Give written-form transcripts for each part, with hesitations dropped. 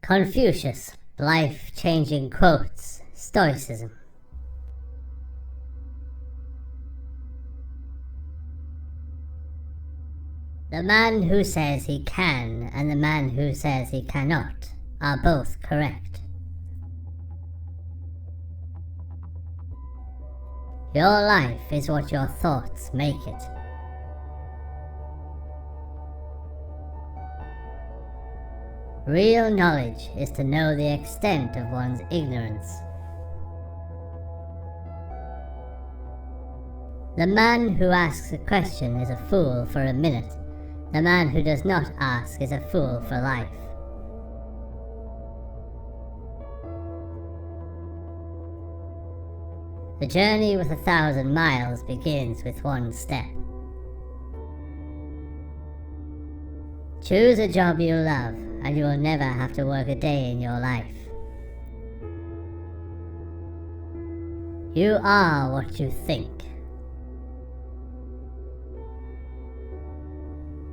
Confucius, life-changing quotes, stoicism. The man who says he can and the man who says he cannot are both correct. Your life is what your thoughts make it. Real knowledge is to know the extent of one's ignorance. The man who asks a question is a fool for a minute. The man who does not ask is a fool for life. The journey with 1,000 miles begins with one step. Choose a job you love, and you will never have to work a day in your life. You are what you think.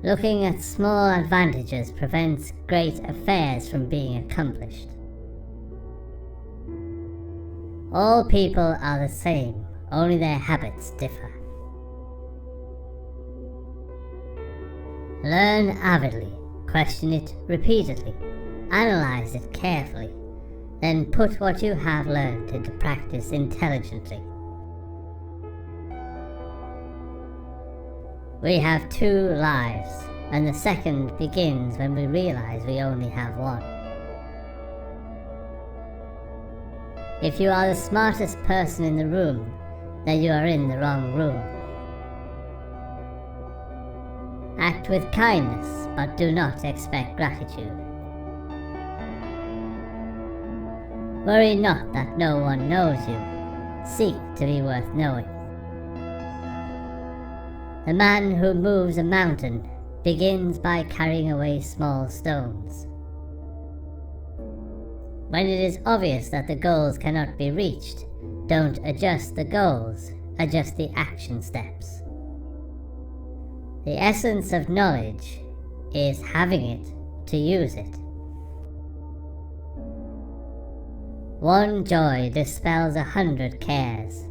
Looking at small advantages prevents great affairs from being accomplished. All people are the same, only their habits differ. Learn avidly, question it repeatedly, analyze it carefully, then put what you have learned into practice intelligently. We have 2 lives, and the second begins when we realize we only have one. If you are the smartest person in the room, then you are in the wrong room. Act with kindness, but do not expect gratitude. Worry not that no one knows you. Seek to be worth knowing. The man who moves a mountain begins by carrying away small stones. When it is obvious that the goals cannot be reached, don't adjust the goals, adjust the action steps. The essence of knowledge is having it to use it. One joy dispels 100 cares.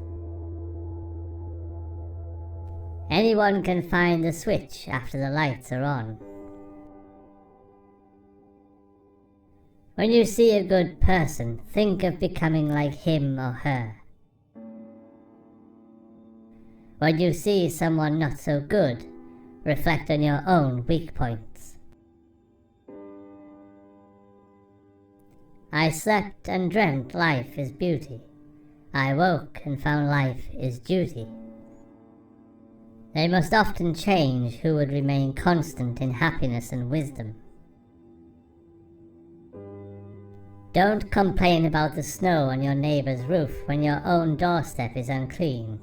Anyone can find the switch after the lights are on. When you see a good person, think of becoming like him or her. When you see someone not so good, reflect on your own weak points. I slept and dreamt life is beauty. I woke and found life is duty. They must often change who would remain constant in happiness and wisdom. Don't complain about the snow on your neighbor's roof when your own doorstep is unclean.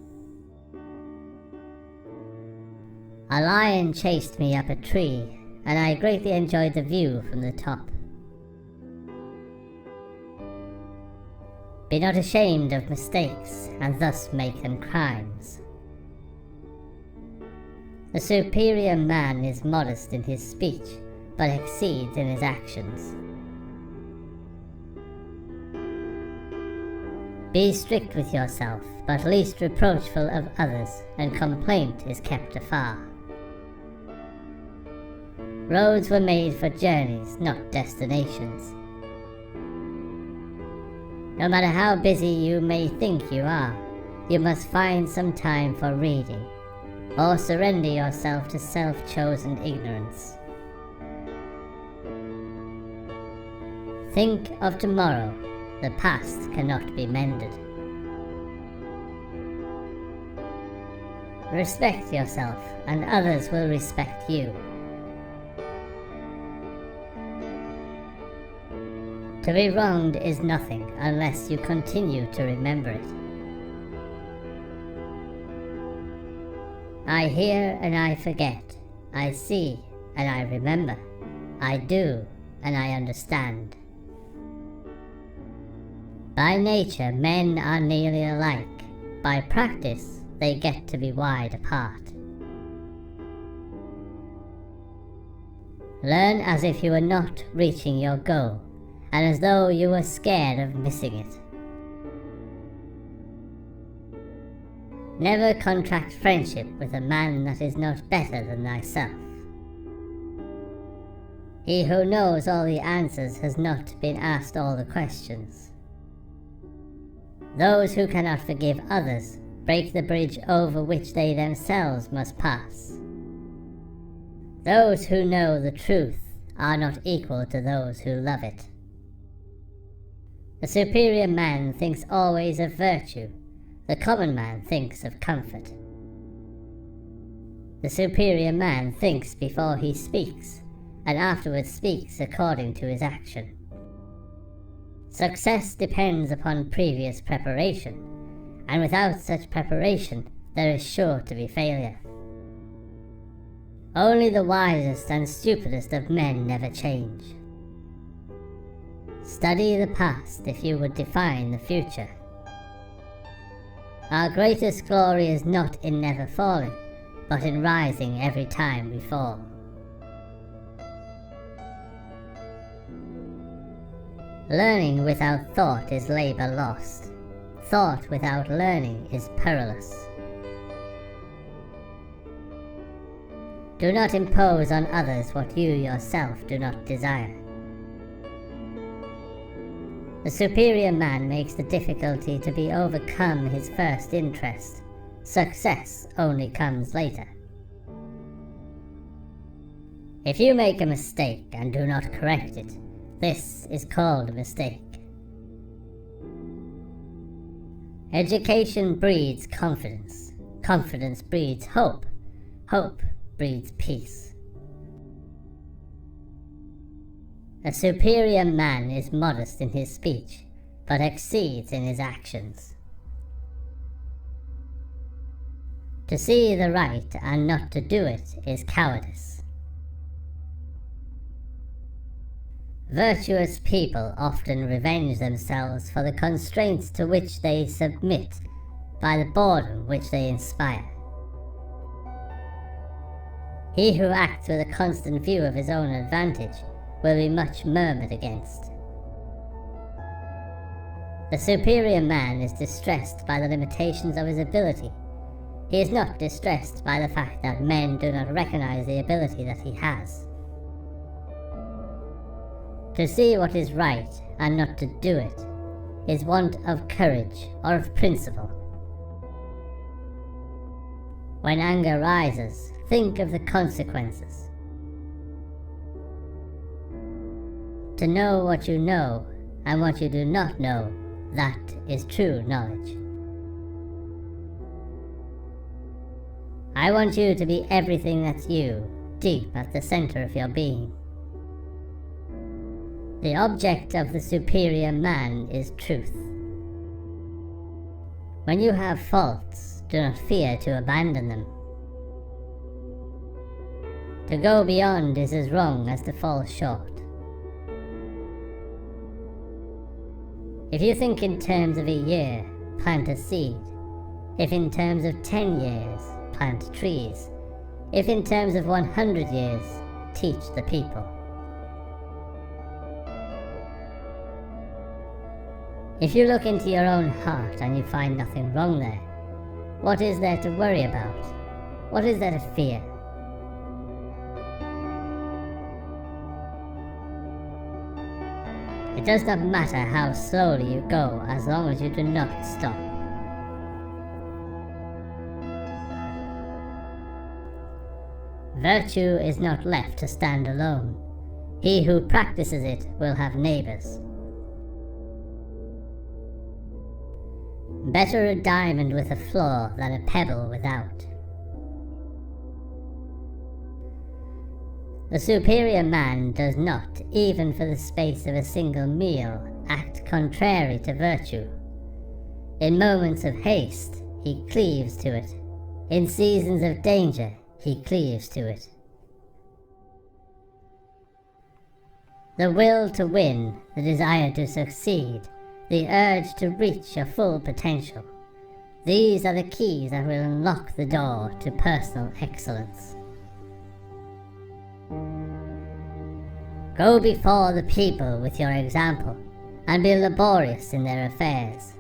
A lion chased me up a tree, and I greatly enjoyed the view from the top. Be not ashamed of mistakes, and thus make them crimes. The superior man is modest in his speech, but exceeds in his actions. Be strict with yourself, but least reproachful of others, and complaint is kept afar. Roads were made for journeys, not destinations. No matter how busy you may think you are, you must find some time for reading, or surrender yourself to self-chosen ignorance. Think of tomorrow. The past cannot be mended. Respect yourself, and others will respect you. To be wronged is nothing unless you continue to remember it. I hear and I forget. I see and I remember. I do and I understand. By nature, men are nearly alike. By practice, they get to be wide apart. Learn as if you were not reaching your goal, and as though you were scared of missing it. Never contract friendship with a man that is not better than thyself. He who knows all the answers has not been asked all the questions. Those who cannot forgive others break the bridge over which they themselves must pass. Those who know the truth are not equal to those who love it. The superior man thinks always of virtue. The common man thinks of comfort. The superior man thinks before he speaks, and afterwards speaks according to his action. Success depends upon previous preparation, and without such preparation there is sure to be failure. Only the wisest and stupidest of men never change. Study the past if you would define the future. Our greatest glory is not in never falling, but in rising every time we fall. Learning without thought is labor lost. Thought without learning is perilous. Do not impose on others what you yourself do not desire. The superior man makes the difficulty to be overcome his first interest. Success only comes later. If you make a mistake and do not correct it, this is called a mistake. Education breeds confidence. Confidence breeds hope. Hope breeds peace. A superior man is modest in his speech, but exceeds in his actions. To see the right and not to do it is cowardice. Virtuous people often revenge themselves for the constraints to which they submit by the boredom which they inspire. He who acts with a constant view of his own advantage will be much murmured against. The superior man is distressed by the limitations of his ability. He is not distressed by the fact that men do not recognize the ability that he has. To see what is right and not to do it is want of courage or of principle. When anger rises, think of the consequences. To know what you know and what you do not know, that is true knowledge. I want you to be everything that's you, deep at the center of your being. The object of the superior man is truth. When you have faults, do not fear to abandon them. To go beyond is as wrong as to fall short. If you think in terms of a year, plant a seed. If in terms of 10 years, plant trees. If in terms of 100 years, teach the people. If you look into your own heart and you find nothing wrong there, what is there to worry about? What is there to fear? It does not matter how slowly you go as long as you do not stop. Virtue is not left to stand alone. He who practices it will have neighbors. Better a diamond with a flaw than a pebble without. The superior man does not, even for the space of a single meal, act contrary to virtue. In moments of haste, he cleaves to it. In seasons of danger, he cleaves to it. The will to win, the desire to succeed, the urge to reach your full potential. These are the keys that will unlock the door to personal excellence. Go before the people with your example, and be laborious in their affairs.